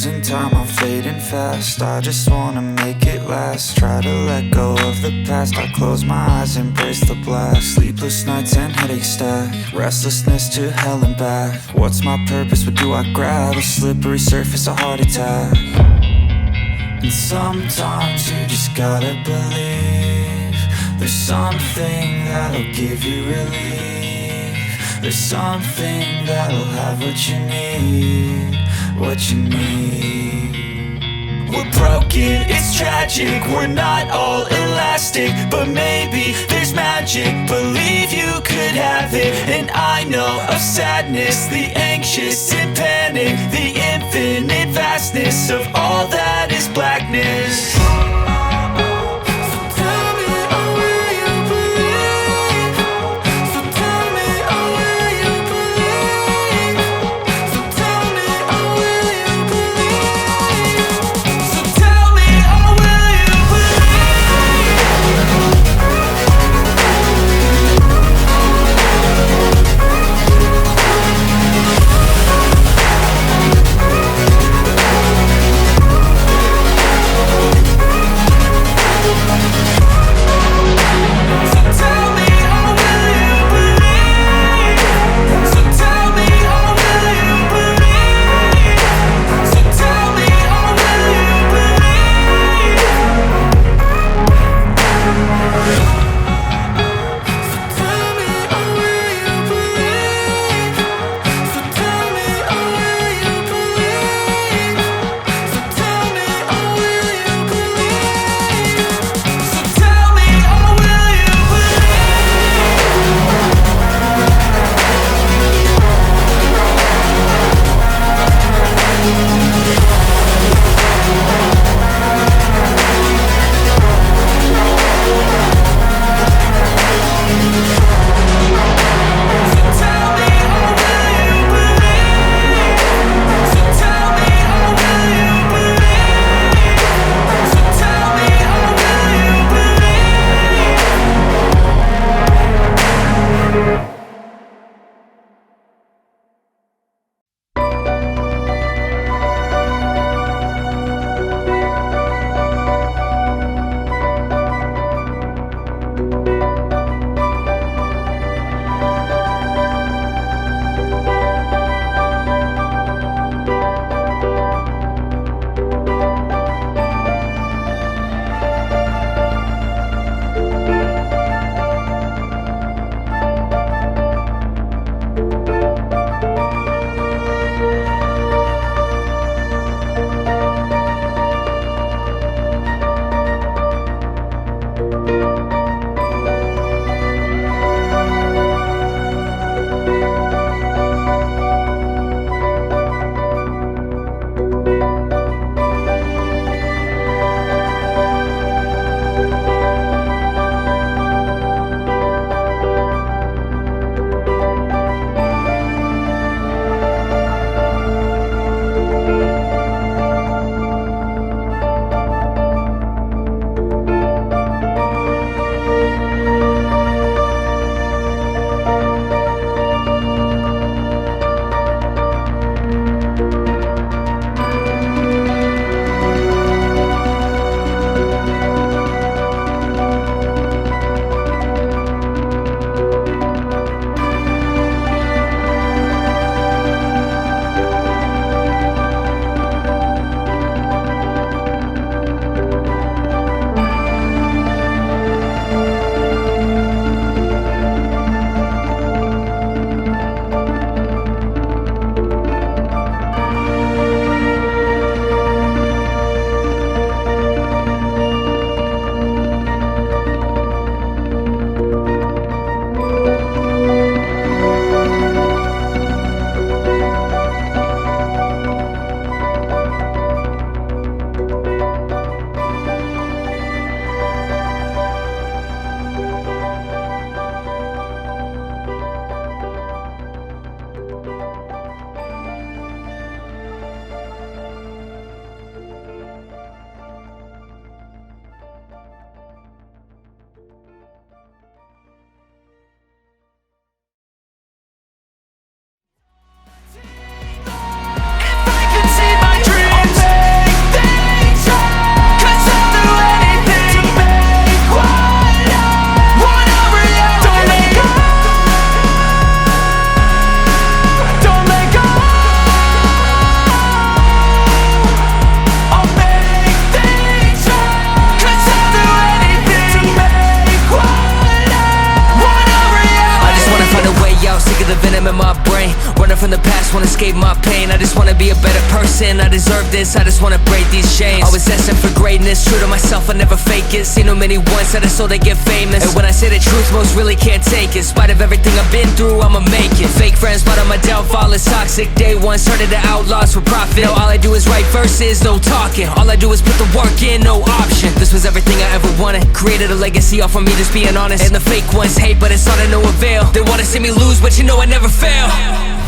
losing time, I'm fading fast. I just wanna make it last. Try to let go of the past. I close my eyes, embrace the blast. Sleepless nights and headache stack. Restlessness to hell and back. What's my purpose, what do I grab? A slippery surface, a heart attack. And sometimes you just gotta believe there's something that'll give you relief. There's something that'll have what you need, what you need. We're broken, it's tragic, we're not all elastic, but maybe there's magic, believe you could have it. And I know of sadness, the anxious and panic, the infinite vastness of all that is blackness. just wanna escape my pain, I just wanna be a better person. I deserve this, I just wanna break these chains. Always asking for greatness, true to myself, I never fake it. Seen too many ones that are so they get famous. And when I say the truth, most really can't take it. In spite of everything I've been through, I'ma make it. Fake friends, but on my downfall is toxic. Day one, started the outlaws for profit. Now all I do is write verses, no talking. All I do is put the work in, no option. This was everything I ever wanted. Created a legacy off of me just being honest. And the fake ones hate, but it's all to no avail. They wanna see me lose, but you know I never fail.